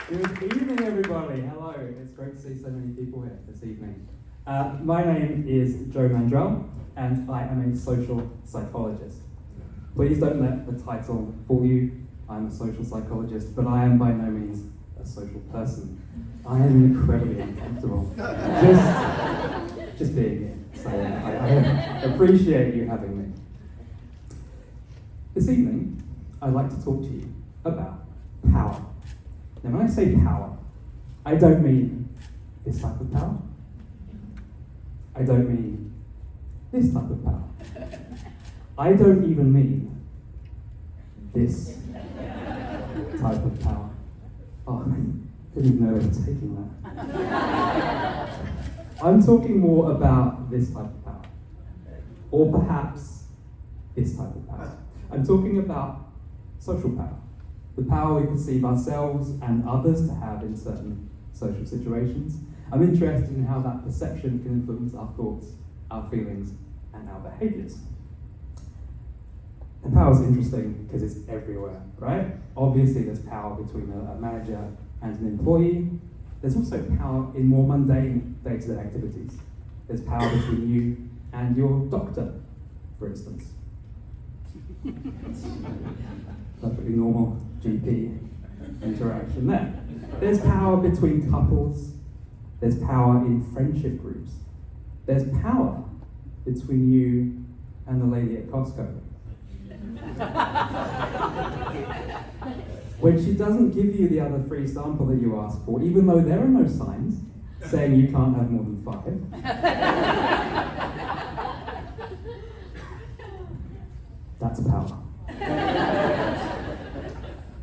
Good evening, everybody. Hello. It's great to see so many people here this evening. My name is Joe Mandrell, and I am a social psychologist. Please don't let the title fool you. I'm a social psychologist, but I am by no means a social person. I am incredibly uncomfortable just being here. So I appreciate you having me. This evening, I'd like to talk to you about power. Now, when I say power, I don't mean this type of power. I don't mean this type of power. I don't even mean this type of power. Oh, I didn't even know I was taking that. I'm talking more about this type of power. Or perhaps this type of power. I'm talking about social power. The power we perceive ourselves and others to have in certain social situations. I'm interested in how that perception can influence our thoughts, our feelings, and our behaviours. And power is interesting because it's everywhere, right? Obviously there's power between a manager and an employee. There's also power in more mundane day-to-day activities. There's power between you and your doctor, for instance. Perfectly normal GP interaction there. There's power between couples. There's power in friendship groups. There's power between you and the lady at Costco. When she doesn't give you the other free sample that you asked for, even though there are no signs saying you can't have more than 5. That's power.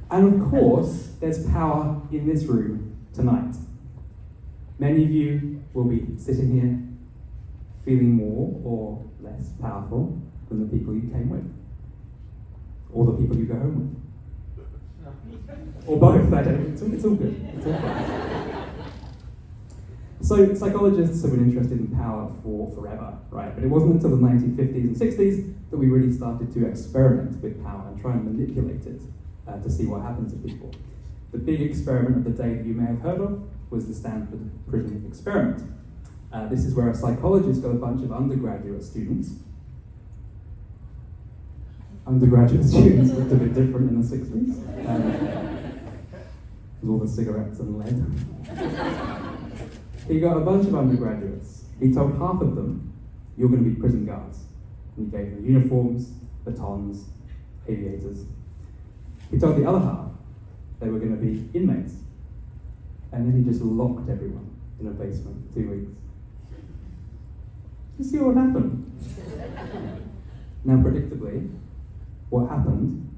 And of course, there's power in this room tonight. Many of you will be sitting here feeling more or less powerful than the people you came with, or the people you go home with, or both. It's all good. It's all fine. So psychologists have been interested in power for forever, right? But it wasn't until the 1950s and 60s that we really started to experiment with power and try and manipulate it to see what happened to people. The big experiment of the day that you may have heard of was the Stanford Prison Experiment. This is where a psychologist got a bunch of undergraduate students. Undergraduate students looked a bit different in the 60s. With all the cigarettes and lead. He got a bunch of undergraduates. He told half of them, you're going to be prison guards. And he gave them uniforms, batons, aviators. He told the other half they were going to be inmates. And then he just locked everyone in a basement for 2 weeks. You see what happened? Now, predictably, what happened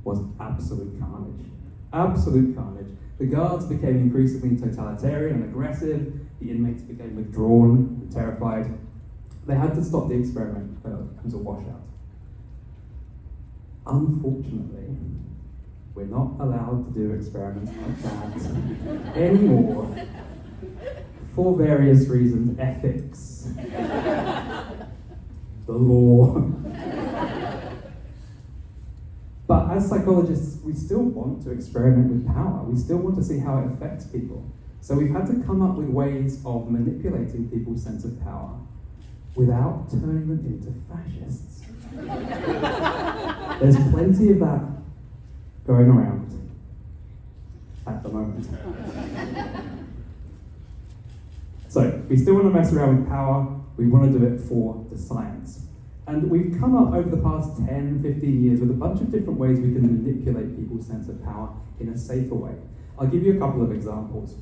was absolute carnage. Absolute carnage. The guards became increasingly totalitarian and aggressive. The inmates became withdrawn and terrified. They had to stop the experiment. It was a washout. Unfortunately, we're not allowed to do experiments like that anymore for various reasons. Ethics, the law. But as psychologists, we still want to experiment with power. We still want to see how it affects people. So we've had to come up with ways of manipulating people's sense of power without turning them into fascists. There's plenty of that going around at the moment. So we still want to mess around with power. We want to do it for the science. And we've come up over the past 10, 15 years with a bunch of different ways we can manipulate people's sense of power in a safer way. I'll give you a couple of examples.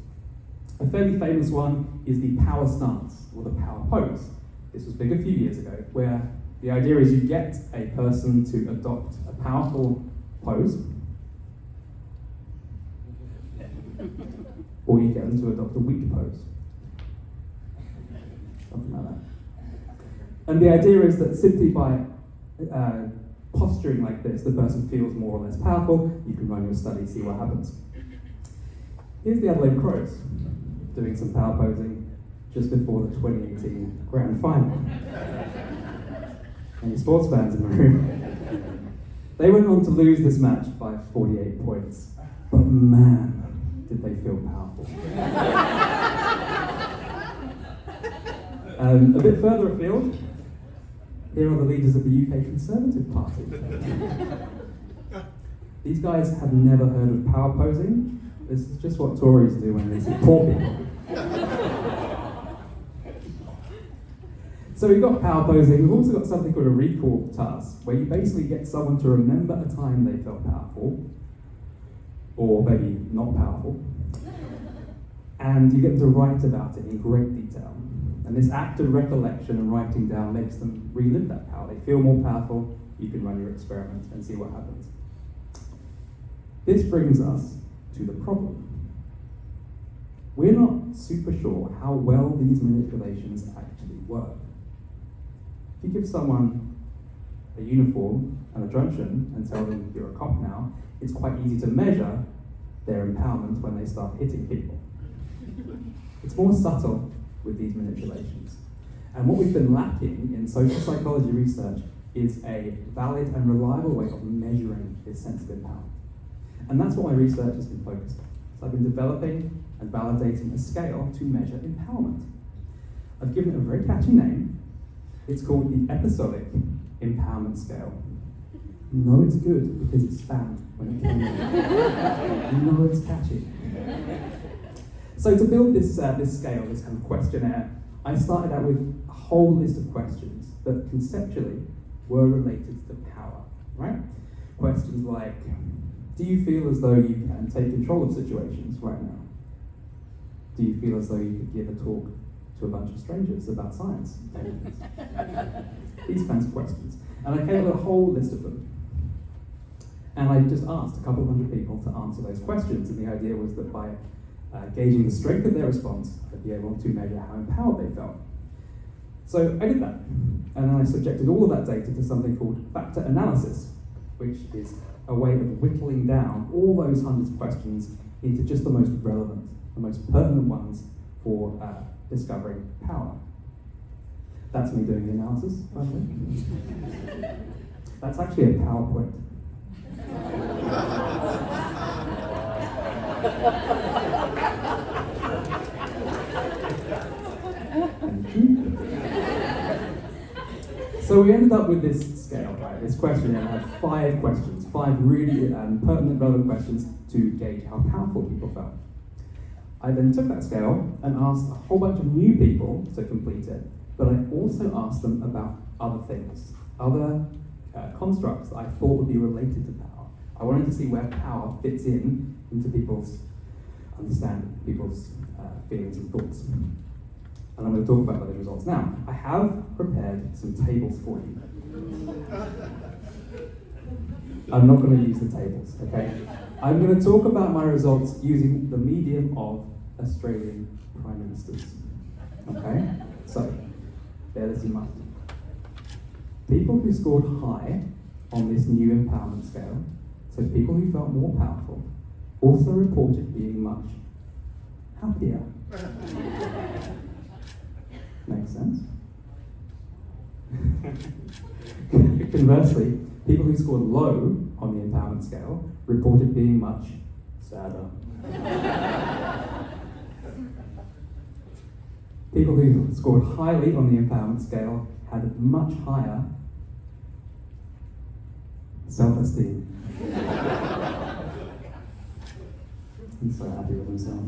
A fairly famous one is the power stance, or the power pose. This was big a few years ago, where the idea is you get a person to adopt a powerful pose, or you get them to adopt a weak pose. Something like that. And the idea is that simply by posturing like this, the person feels more or less powerful. You can run your study, see what happens. Here's the Adelaide Crows doing some power posing just before the 2018 grand final. Any sports fans in the room? They went on to lose this match by 48 points. But man, did they feel powerful? A bit further afield, here are the leaders of the UK Conservative Party. These guys have never heard of power posing. This is just what Tories do when they see poor people. So we've got power posing. We've also got something called a recall task, where you basically get someone to remember a time they felt powerful, or maybe not powerful, and you get them to write about it in great detail. And this act of recollection and writing down makes them relive that power. They feel more powerful. You can run your experiment and see what happens. This brings us to the problem. We're not super sure how well these manipulations actually work. If you give someone a uniform and a truncheon and tell them you're a cop now, it's quite easy to measure their empowerment when they start hitting people. It's more subtle with these manipulations. And what we've been lacking in social psychology research is a valid and reliable way of measuring this sense of empowerment. And that's what my research has been focused on. So I've been developing and validating a scale to measure empowerment. I've given it a very catchy name. It's called the Episodic Empowerment Scale. You know it's good because it's spammed when it came in. You know it's catchy. So to build this scale, this kind of questionnaire, I started out with a whole list of questions that conceptually were related to power, right? Questions like, do you feel as though you can take control of situations right now? Do you feel as though you could give a talk to a bunch of strangers about science? These kinds of questions. And I came up with a whole list of them. And I just asked a couple of hundred people to answer those questions, and the idea was that by gauging the strength of their response, I'd be able to measure how empowered they felt. So I did that, and then I subjected all of that data to something called factor analysis, which is a way of whittling down all those hundreds of questions into just the most relevant, the most pertinent ones for discovering power. That's me doing the analysis, by the way. That's actually a PowerPoint. So we ended up with this scale, right? This questionnaire had 5 questions, 5 really pertinent, relevant questions to gauge how powerful people felt. I then took that scale and asked a whole bunch of new people to complete it, but I also asked them about other things, other constructs that I thought would be related to power. I wanted to see where power fits into people's understanding, people's feelings and thoughts. And I'm going to talk about those results now. I have prepared some tables for you. I'm not going to use the tables, okay? I'm going to talk about my results using the medium of Australian Prime Ministers. Okay? So, bear this in mind. People who scored high on this new empowerment scale, so people who felt more powerful, also reported being much happier. Makes sense? Conversely, people who scored low on the empowerment scale reported being much sadder. People who scored highly on the empowerment scale had much higher self-esteem. He's so happy with himself.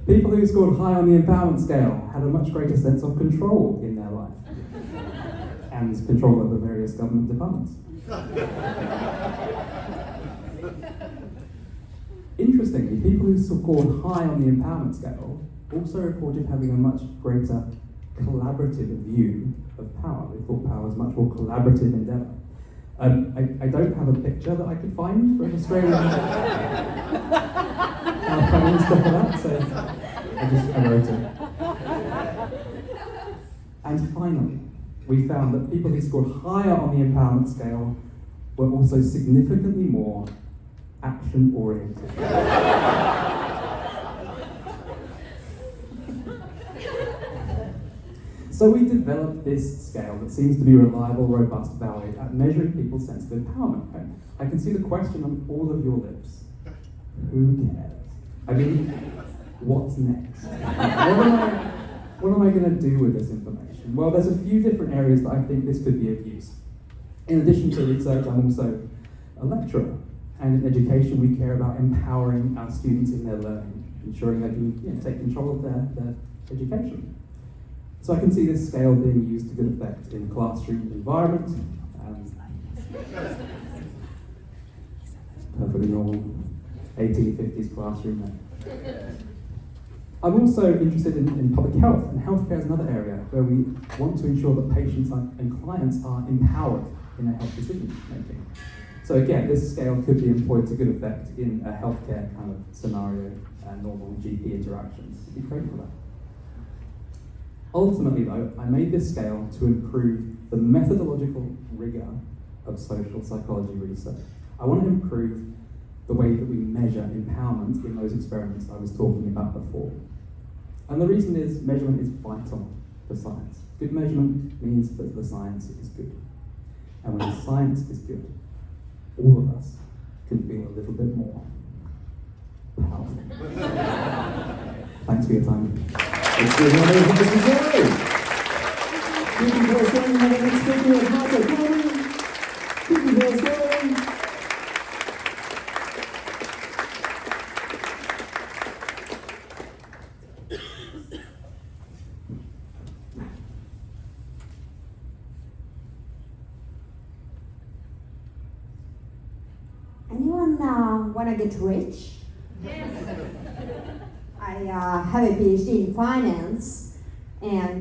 People who scored high on the empowerment scale had a much greater sense of control in their life and control over various government departments. Interestingly, people who scored high on the empowerment scale also reported having a much greater collaborative view of power. They thought power was much more collaborative endeavour. I don't have a picture that I could find for an Australian Prime Minister for that, so I wrote it. And finally, we found that people who scored higher on the empowerment scale were also significantly more action-oriented. So we developed this scale that seems to be reliable, robust, valid at measuring people's sense of empowerment. I can see the question on all of your lips. Who cares? I mean, what's next? What am I going to do with this information? Well, there's a few different areas that I think this could be of use. In addition to research, I'm also a lecturer. And in education, we care about empowering our students in their learning, ensuring they can take control of their education. So I can see this scale being used to good effect in classroom environment. Perfectly normal 1850s classroom there. I'm also interested in public health, and healthcare is another area where we want to ensure that patients and clients are empowered in their health decision making. So again, this scale could be employed to good effect in a healthcare kind of scenario and normal GP interactions. It'd be great for that. Ultimately though, I made this scale to improve the methodological rigor of social psychology research. I want to improve the way that we measure empowerment in those experiments I was talking about before. And the reason is measurement is vital for science. Good measurement means that the science is good. And when the science is good, all of us can feel a little bit more powerful. Thanks for your time. Let's give one of Dave Crisante. Thank you for staying. Have a next speaker of Michael Coleman. Thank you for staying. Anyone want to get rich? Yes. I have a PhD in finance, and